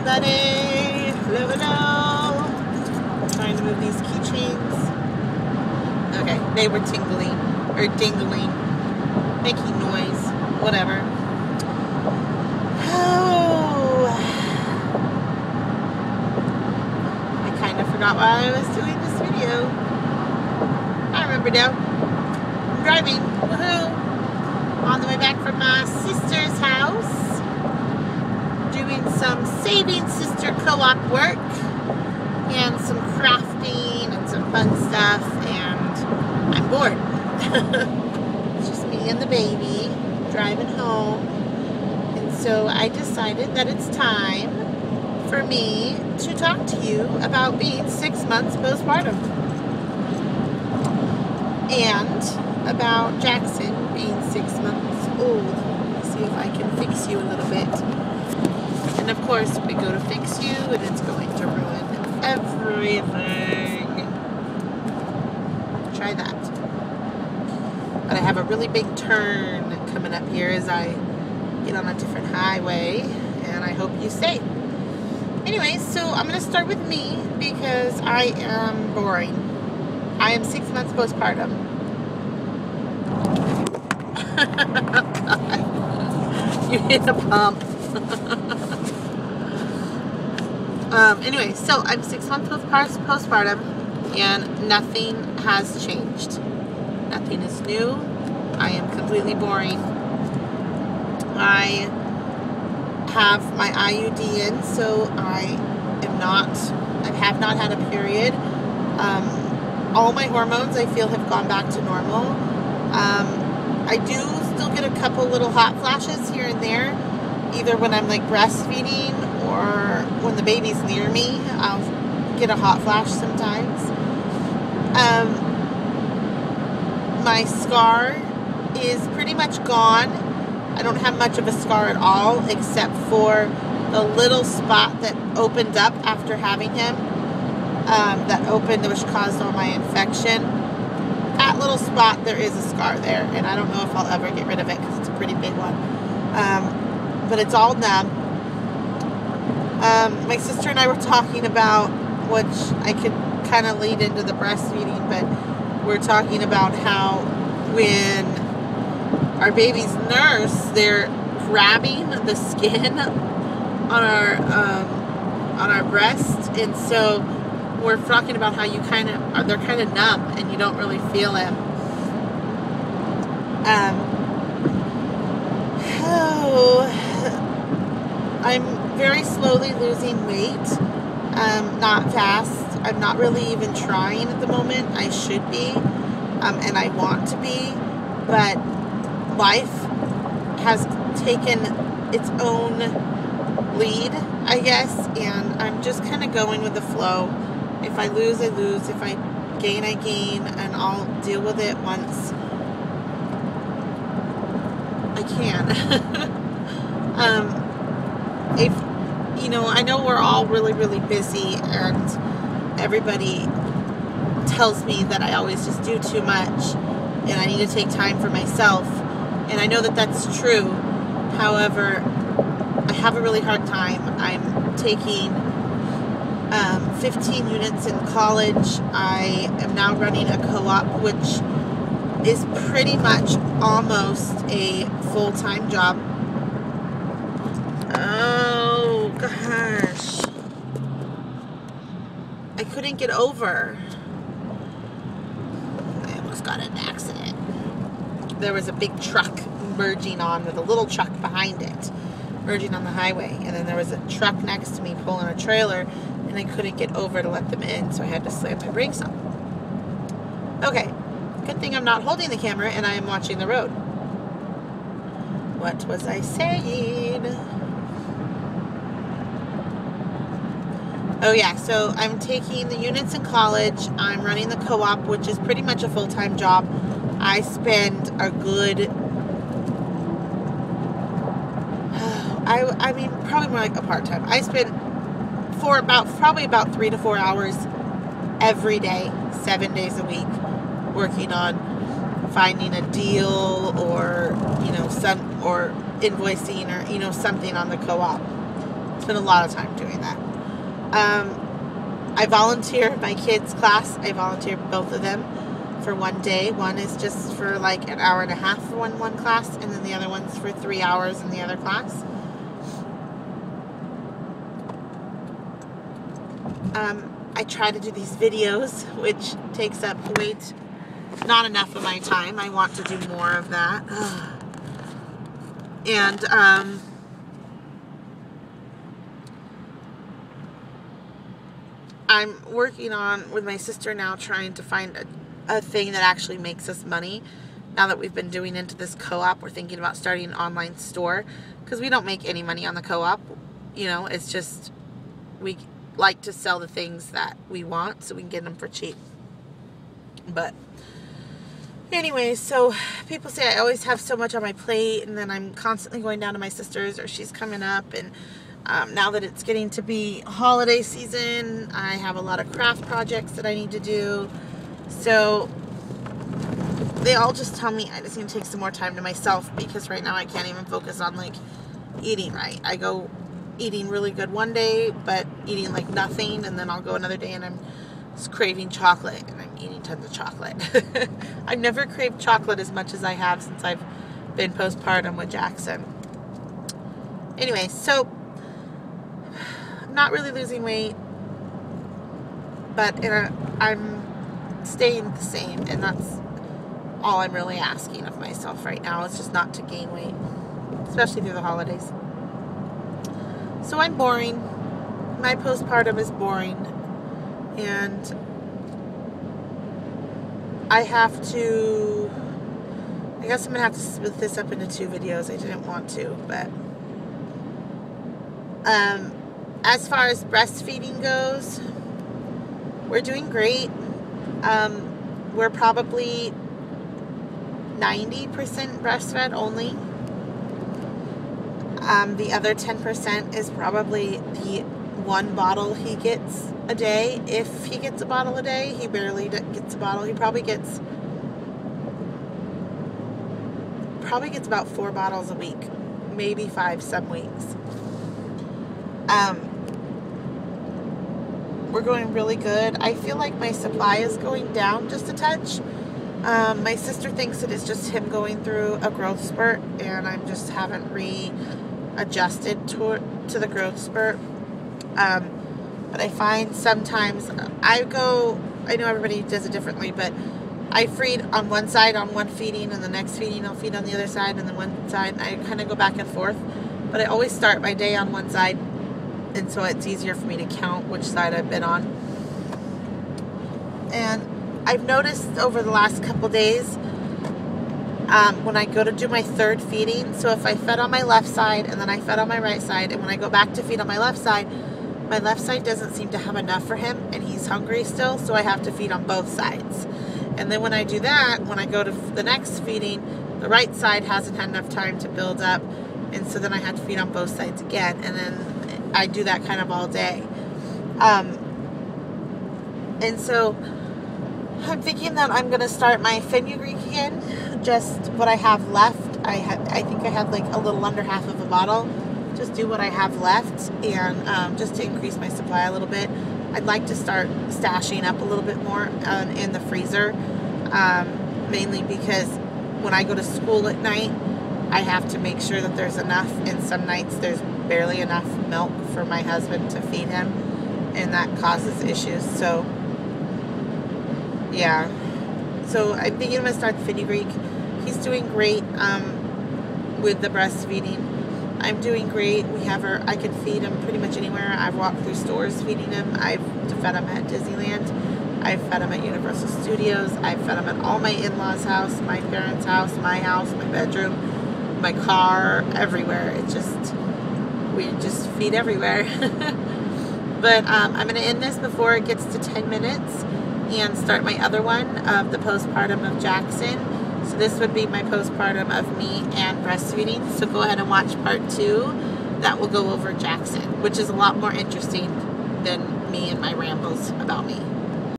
everybody. Hello, hello. I'm trying to move these keychains. Okay, they were tingling or dingling, making noise, whatever. Oh, I kind of forgot why I was doing this video. I remember now. I'm driving. Woohoo! On the way back from my sister's house. Doing some Saving Sister co-op work and some crafting and some fun stuff, and I'm bored. It's just me and the baby driving home, and so I decided that it's time for me to talk to you about being 6 months postpartum and about Jackson being 6 months old. Let's see if I can fix you a little bit. And of course, we go to fix you, and it's going to ruin everything. Try that. But I have a really big turn coming up here as I get on a different highway, and I hope you stay. Anyway, so I'm going to start with me because I am boring. I am 6 months postpartum. God. You hit a pump. Anyway, so I'm 6 months postpartum, and nothing has changed. Nothing is new. I am completely boring. I have my IUD in, so I have not had a period. All my hormones, I feel, have gone back to normal. I do still get a couple little hot flashes here and there, either when I'm like breastfeeding or when the baby's near me. I'll get a hot flash sometimes. My scar is pretty much gone. I don't have much of a scar at all, except for the little spot that opened up after having him. That opened, which caused all my infection. That little spot, there is a scar there, and I don't know if I'll ever get rid of it because it's a pretty big one. But it's all numb. My sister and I were talking about, which I could kind of lead into the breastfeeding, but we're talking about how when our baby's nurse, they're grabbing the skin on our breast, and so we're talking about how they're kind of numb and you don't really feel them. I'm very slowly losing weight. Not fast. I'm not really even trying at the moment. I should be, and I want to be, but life has taken its own lead, I guess, and I'm just kind of going with the flow. If I lose, I lose. If I gain, I gain, and I'll deal with it once I can. I know we're all really, really busy, and everybody tells me that I always just do too much, and I need to take time for myself, and I know that that's true. However, I have a really hard time. I'm taking 15 units in college. I am now running a co-op, which is pretty much almost a full-time job. Oh, gosh. I couldn't get over. I almost got in an accident. There was a big truck merging on with a little truck behind it, merging on the highway. And then there was a truck next to me pulling a trailer, and I couldn't get over to let them in, so I had to slam my brakes on. Okay, good thing I'm not holding the camera and I am watching the road. What was I saying? Oh yeah, so I'm taking the units in college. I'm running the co-op, which is pretty much a full-time job. I spend a good, I mean, probably more like a part-time. I spend probably about 3 to 4 hours every day, 7 days a week, working on finding a deal or, or invoicing or, something on the co-op. Spend a lot of time doing that. I volunteer my kids' class. I volunteer both of them for one day. One is just for like an hour and a half for one class, and then the other one's for 3 hours in the other class. I try to do these videos, which takes up not enough of my time. I want to do more of that. And I'm working on, with my sister now, trying to find a thing that actually makes us money. Now that we've been doing into this co-op, we're thinking about starting an online store, because we don't make any money on the co-op. You know, it's just, we like to sell the things that we want so we can get them for cheap. But anyway, so people say I always have so much on my plate, and then I'm constantly going down to my sister's, or she's coming up, and now that it's getting to be holiday season, I have a lot of craft projects that I need to do. So they all just tell me I just need to take some more time to myself, because right now I can't even focus on like eating right. I go eating really good one day, but eating like nothing, and then I'll go another day and I'm just craving chocolate, and I'm eating tons of chocolate. I've never craved chocolate as much as I have since I've been postpartum with Jackson. Anyway, so I'm not really losing weight, but I'm staying the same, and that's all I'm really asking of myself right now, is just not to gain weight, especially through the holidays. So I'm boring. My postpartum is boring, and I guess I'm gonna have to split this up into 2 videos. I didn't want to, but as far as breastfeeding goes, we're doing great. We're probably 90% breastfed only. The other 10% is probably the 1 bottle he gets a day. If he gets a bottle a day, he barely gets a bottle. He probably gets about 4 bottles a week, maybe 5 some weeks. We're going really good. I feel like my supply is going down just a touch. My sister thinks it is just him going through a growth spurt, and I just haven't readjusted to the growth spurt. But I find sometimes I know everybody does it differently, but I feed on one side on one feeding, and the next feeding I'll feed on the other side, and then one side, and I kind of go back and forth. But I always start my day on one side, and so it's easier for me to count which side I've been on. And I've noticed over the last couple days, when I go to do my 3rd feeding, so if I fed on my left side and then I fed on my right side, and when I go back to feed on my left side doesn't seem to have enough for him, and he's hungry still, so I have to feed on both sides. And then when I do that, when I go to the next feeding, the right side hasn't had enough time to build up, and so then I have to feed on both sides again, and then I do that kind of all day. And so I'm thinking that I'm going to start my fenugreek again, just what I have left. I think I had like a little under half of a bottle. Just do what I have left, and just to increase my supply a little bit. I'd like to start stashing up a little bit more in the freezer, mainly because when I go to school at night, I have to make sure that there's enough, and some nights there's barely enough milk for my husband to feed him, and that causes issues. So yeah, so I'm thinking I'm going to start fenugreek. He's doing great with the breastfeeding. I'm doing great. I can feed him pretty much anywhere. I've walked through stores feeding him. I've fed him at Disneyland. I've fed him at Universal Studios. I've fed him at all my in-laws' house, my parents' house, my bedroom, my car, everywhere. We just feed everywhere. But I'm going to end this before it gets to 10 minutes and start my other one of the postpartum of Jackson. So this would be my postpartum of me and breastfeeding. So go ahead and watch part 2. That will go over Jackson, which is a lot more interesting than me and my rambles about me.